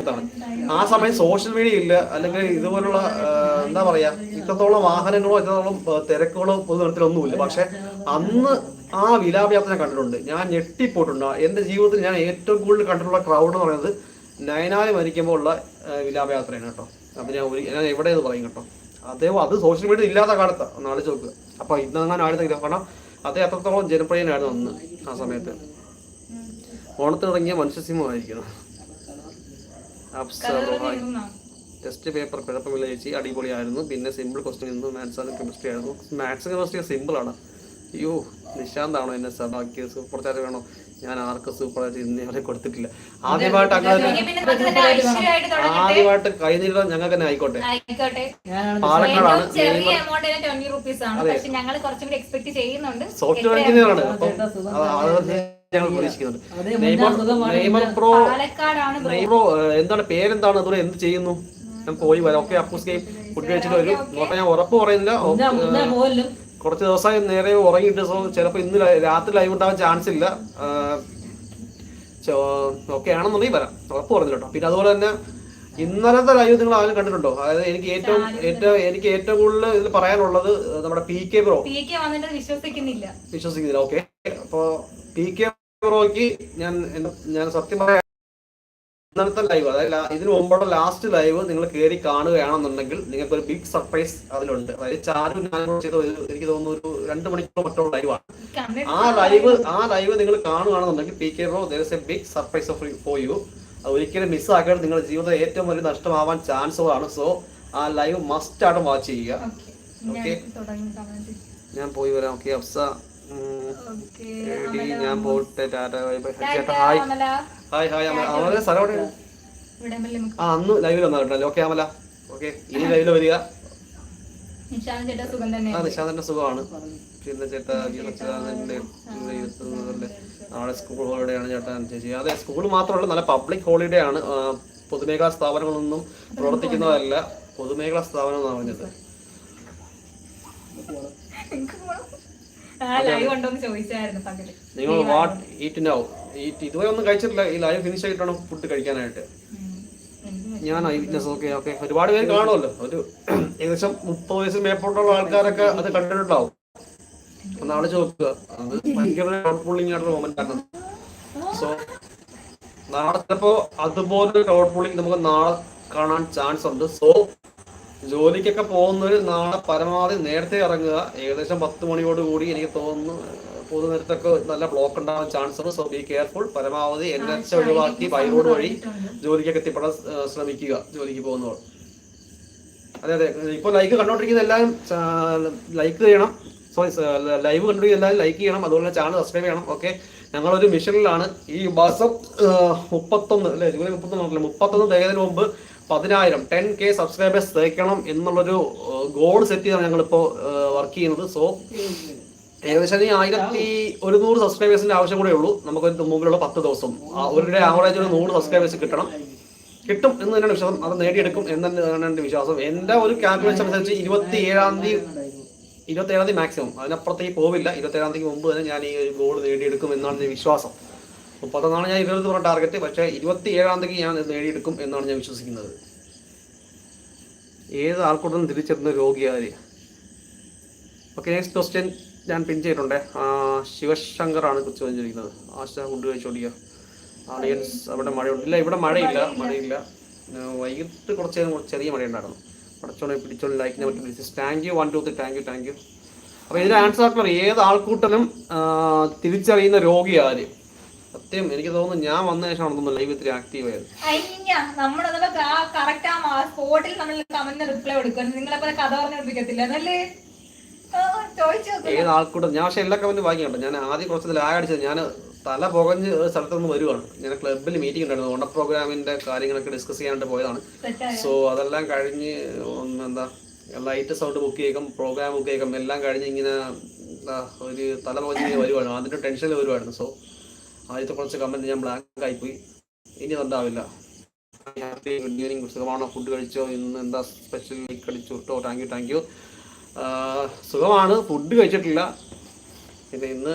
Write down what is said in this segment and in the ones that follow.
സമയത്താണ്. ആ സമയം സോഷ്യൽ മീഡിയ ഇല്ല, അല്ലെങ്കിൽ ഇതുപോലുള്ള എന്താ പറയാ ഇത്രത്തോളം വാഹനങ്ങളോ ഇത്രത്തോളം തിരക്കുകളോ പൊതുനിരത്തിലൊന്നുമില്ല. പക്ഷെ അന്ന് ആ വിലാപയാത്ര ഞാൻ കണ്ടിട്ടുണ്ട്. ഞാൻ ഞെട്ടിപ്പോയിട്ടുണ്ട്. എൻ്റെ ജീവിതത്തിൽ ഞാൻ ഏറ്റവും കൂടുതൽ കണ്ടിട്ടുള്ള ക്രൗഡ് എന്ന് പറയുന്നത് നയനായി മരിക്കുമ്പോൾ ഉള്ള വിലാപയാത്രയാണ് കേട്ടോ. അത് ഞാൻ എവിടെയെന്ന് പറയും കേട്ടോ. അത് സോഷ്യൽ മീഡിയ ഇല്ലാത്ത കാലത്താണ്, ഒന്ന് ആലോചിച്ച് നോക്കുക. അപ്പൊ ഇന്നങ്ങനെ ആയിരുന്നില്ല, കാരണം അതേ അത്രത്തോളം ജനപ്രിയനായിരുന്നു അന്ന്. ആ സമയത്ത് ഓണത്തിനിറങ്ങിയ മനുഷ്യസിംഹമായിരിക്കുന്നു. ടെസ്റ്റ് പേപ്പർ കുഴപ്പമില്ല ചേച്ചി, അടിപൊളിയായിരുന്നു. പിന്നെ സിമ്പിൾ ക്വസ്റ്റ്യൻ ഇന്ന് മാത്സ് ആൻഡ് കെമിസ്ട്രി ആയിരുന്നു. മാത്സ് കെമിസ്ട്രി സിമ്പിളാണ്. അയ്യോ, നിശാന്താണോ എന്നെ സഭാക്കിയത്? സൂപ്പർ ചാറ്റ് വേണോ? ഞാൻ ആർക്കും സൂപ്പർ ചാറ്റ് ഇന്നേ കൊടുത്തിട്ടില്ല. ആദ്യമായിട്ട് കൈനീട്ടം ഞങ്ങൾക്ക് തന്നെ ആയിക്കോട്ടെ. പാലക്കാടാണ്, സോഫ്റ്റ്വെയർ എഞ്ചിനീയർ ആണ്. അപ്പം ഞങ്ങൾ പ്രതീക്ഷിക്കുന്നുണ്ട്. എന്താണ് പേരെന്താണ്? അതുപോലെ എന്ത് ചെയ്യുന്നു? ഞാൻ പോയി വരാം. ഓക്കെ, അപ്പൂസ് ഗെയിം ഫുഡ് കഴിച്ചിട്ട് വരും. നോക്കാം, ഞാൻ ഉറപ്പ് പറയുന്നില്ല. കുറച്ച് ദിവസമായി നേരെ ഉറങ്ങിയിട്ട്, സോ ചിലപ്പോൾ ഇന്ന് രാത്രി ലൈവ് ഉണ്ടാവാൻ ചാൻസ് ഇല്ല. ഓക്കെ ആണെന്നുണ്ടെങ്കിൽ വരാം, ഉറപ്പ് പറഞ്ഞില്ല കേട്ടോ. പിന്നെ അതുപോലെ തന്നെ ഇന്നലത്തെ ലൈവ് നിങ്ങൾ ആരും കണ്ടിട്ടുണ്ടോ? അതായത് എനിക്ക് ഏറ്റവും കൂടുതൽ ഇതിൽ പറയാനുള്ളത് നമ്മുടെ PK ബ്രോ വിശ്വസിക്കുന്നില്ല. ഓക്കെ, അപ്പൊ PK ബ്രോയ്ക്ക് ഞാൻ സത്യം പറയാം, ഇന്നലത്തെ ലൈവ്, അതായത് ഇതിന് മുമ്പുള്ള ലാസ്റ്റ് ലൈവ് നിങ്ങൾ കയറി കാണുകയാണെന്നുണ്ടെങ്കിൽ നിങ്ങൾക്ക് ഒരു ബിഗ് സർപ്രൈസ് അതിലുണ്ട്. അതായത് ചാരു ഞാൻ ചെയ്ത എനിക്ക് തോന്നുന്നു ഒരു 2 മണിക്കൂർ മറ്റുള്ള ലൈവാണ്. ആ ലൈവ് നിങ്ങൾ കാണുകയാണെന്നുണ്ടെങ്കിൽ PK bro, there is a big surprise for you. ഒരിക്കലും മിസ്സാക്കാതെ നിങ്ങളുടെ ജീവിതത്തിൽ ഏറ്റവും വലിയ നഷ്ടമാവാൻ ചാൻസുകളാണ്. സോ ആ ലൈവ് മസ്റ്റ് ആയിട്ട് വാച്ച് ചെയ്യുക. ഓക്കെ, ഞാൻ പോയി വരാം. ഓക്കെ അഫ്സ, ഞാൻ പോട്ടെ, ടാറ്റ, ചേട്ടാ. ഹായ് അമല, സ്ഥലം എവിടെയാണ്? അന്ന് ലൈവിൽ വന്നിട്ടുണ്ടല്ലോ. ഓക്കെ അമല, ഓക്കെ, ഇനി ലൈവില് വരിക. നിശാന്തന്റെ സുഖമാണ്. പിന്നെ ചേട്ടാ നാളെ സ്കൂൾ ഹോളിഡേ ആണ് ചേട്ടാ. ചേച്ചി, അതെ, സ്കൂൾ മാത്രമല്ല, നല്ല പബ്ലിക് ഹോളിഡേ ആണ്. പൊതുമേഖലാ സ്ഥാപനങ്ങളൊന്നും പ്രവർത്തിക്കുന്നതല്ല, പൊതുമേഖലാ സ്ഥാപനം എന്ന് പറഞ്ഞത്. നിങ്ങൾ വാട്ട് ഈറ്റ് നൗ? ഇതുവരെ ഒന്നും കഴിച്ചിട്ടില്ല. ഈ ലൈവ് ഫിനിഷ് ആയിട്ടാണ് ഫുഡ് കഴിക്കാനായിട്ട്. ഞാൻ ഐ വിറ്റ്നസ്. ഓക്കെ, ഒരുപാട് പേര് കാണുമല്ലോ. ഒരു ഏകദേശം 30 വയസ്സിന് മേപ്പോട്ടുള്ള ആൾക്കാരൊക്കെ അത് കണ്ടിട്ടുണ്ടാവും. നാളെ ചോദിക്കുക, അത് ഭയങ്കര ക്രൗഡ് പുള്ളിങ് ആയിട്ടുള്ള മൊമെന്റ് ആണ്. സോ നാളെ ചിലപ്പോ അതുപോലെ ക്രൗഡ് പുള്ളിങ് നമുക്ക് നാളെ കാണാൻ ചാൻസ് ഉണ്ട്. സോ ജോലിക്കൊക്കെ പോകുന്നവർ നാളെ പരമാവധി നേരത്തെ ഇറങ്ങുക. ഏകദേശം 10 മണിയോട് കൂടി എനിക്ക് തോന്നുന്നു പൊതുനിരത്തൊക്കെ നല്ല ബ്ലോക്ക് ഉണ്ടാവാൻ ചാൻസ് ഉണ്ട്. So be careful. പരമാവധി NH ഒഴിവാക്കി ബൈ റോഡ് വഴി ജോലിക്കൊക്കെ എത്തിപ്പെടാൻ ശ്രമിക്കുക, ജോലിക്ക് പോകുന്നവർ. അതെ, ഇപ്പോൾ ലൈക്ക് കണ്ടോണ്ടിരിക്കുന്ന എല്ലാവരും ലൈക്ക് ചെയ്യണം. സോറി, ലൈവ് കണ്ടുപിടിക്കുന്ന എല്ലാവരും ലൈക്ക് ചെയ്യണം. അതുപോലെ ചാനൽ സബ്സ്ക്രൈബ് ചെയ്യണം. ഓക്കെ, ഞങ്ങളൊരു മിഷനിലാണ്. ഈ മാസം 31 അല്ലെ, ജൂലൈ 31 തികയുന്നതിന് മുമ്പ് 10K സബ്സ്ക്രൈബേഴ്സ് തയ്ക്കണം എന്നുള്ളൊരു ഗോൾ സെറ്റ് ചെയ്താണ് ഞങ്ങളിപ്പോൾ വർക്ക് ചെയ്യുന്നത്. സോ ഏകദേശം 1100 സബ്സ്ക്രൈബേഴ്സിന്റെ ആവശ്യം കൂടെ ഉള്ളൂ. നമുക്ക് മുമ്പിലുള്ള 10 ദിവസം അവരുടെ ആവറേജ് 100 സബ്സ്ക്രൈബേഴ്സ് കിട്ടും എന്ന് തന്നെയാണ് വിശ്വാസം. അത് നേടിയെടുക്കും എന്ന് തന്നെയാണ് എൻ്റെ വിശ്വാസം. എൻ്റെ ഒരു കാൽക്കുലേഷൻ അനുസരിച്ച് 27-ാം തീയതി മാക്സിമം, അതിനപ്പുറത്തേക്ക് പോവില്ല. 27-ാം തീയതി മുമ്പ് തന്നെ ഞാൻ ഈ ഒരു ഗോൾ നേടിയെടുക്കും എന്നാണ് എൻ്റെ വിശ്വാസം. 30 ഞാൻ 20 പറഞ്ഞ ടാർഗറ്റ്, പക്ഷേ 27-ാം തീയതി ഞാൻ നേടിയെടുക്കും എന്നാണ് ഞാൻ വിശ്വസിക്കുന്നത്. ഏത് ആൾക്കൂട്ടം തിരിച്ചെത്തുന്ന രോഗിയാര്? ഓക്കെ, നെക്സ്റ്റ് ക്വസ്റ്റ്യൻ ഞാൻ പിൻ ചെയ്തിട്ടുണ്ട്. ശിവശങ്കറാണ് കുറിച്ച് ചോദിച്ചിരിക്കുന്നത്. ആശ ഫുഡ് കഴിച്ചോടിക്കുക. ഓഡിയൻസ്, അവിടെ മഴയുണ്ട്? ഇല്ല, ഇവിടെ മഴയില്ല. വൈകിട്ട് കുറച്ച് ചെറിയ മഴയുണ്ടായിരുന്നു. പടച്ചോളെ പിടിച്ചോളി, ലൈക്കിനെ പറ്റി വിളിച്ച് താങ്ക് യു. 1 2 3 thank you. അപ്പോൾ ഇതിന്റെ ആൻസർ ആയിട്ടുള്ള ഏത് ആൾക്കൂട്ടനും തിരിച്ചറിയുന്ന രോഗി ആര്? സത്യം എനിക്ക് തോന്നുന്നു ഞാൻ വന്ന ശേഷമാണ് ലൈവ് ഇത്തിരി ആക്റ്റീവ് ആയത്. ഏത് ആൾക്കൂട്ടം? ഞാൻ പക്ഷെ എല്ലാ കമന്റും വാങ്ങിക്കണ്ട. ഞാൻ ആദ്യം കുറച്ച് ലാഗ് അടിച്ചത്, ഞാൻ തല പുകഞ്ഞ് സ്ഥലത്തുനിന്ന് വരുവാണ്. ഞാൻ ക്ലബ്ബിൽ മീറ്റിംഗ് ഉണ്ടായിരുന്നു, ഓണ പ്രോഗ്രാമിന്റെ കാര്യങ്ങളൊക്കെ ഡിസ്കസ് ചെയ്യാനായിട്ട് പോയതാണ്. സോ അതെല്ലാം കഴിഞ്ഞ് എന്താ ലൈറ്റ് സൗണ്ട് ബുക്ക് ചെയ്യും, പ്രോഗ്രാം ബുക്ക് ചെയ്യും, എല്ലാം കഴിഞ്ഞ് ഇങ്ങനെ ഒരു തല പുകഞ്ഞ് വരുവാണ്. അതിന്റെ ടെൻഷനിൽ വരുവായിരുന്നു. സോ ആദ്യത്തെ കുറച്ച് കമന്റ് ഞാൻ ബ്ലാങ്ക് ആയിപ്പോയി. ഇനി അതുണ്ടാവില്ല. ഹാപ്പി ഗുഡ് ഈവനിങ്, സുഖമാണോ? ഫുഡ് കഴിച്ചോ? ഇന്ന് എന്താ സ്പെഷ്യൽ? ലൈക്ക് അടിച്ചു കേട്ടോ. Thank you. സുഖമാണ്. ഫുഡ് കഴിച്ചിട്ടില്ല. പിന്നെ ഇന്ന്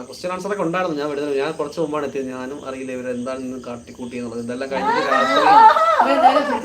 ക്വസ്റ്റ്യൻ ആൻസർ ഒക്കെ ഉണ്ടായിരുന്നു. ഞാൻ വിടുന്നത് ഞാൻ കുറച്ച് മുമ്പാണ് എത്തിയത്. ഞാനും അറിയില്ല ഇവരെന്താണ് ഇന്ന് കാട്ടിക്കൂട്ടി എന്നുള്ളത്. ഇതെല്ലാം കഴിഞ്ഞിട്ട് രാത്രി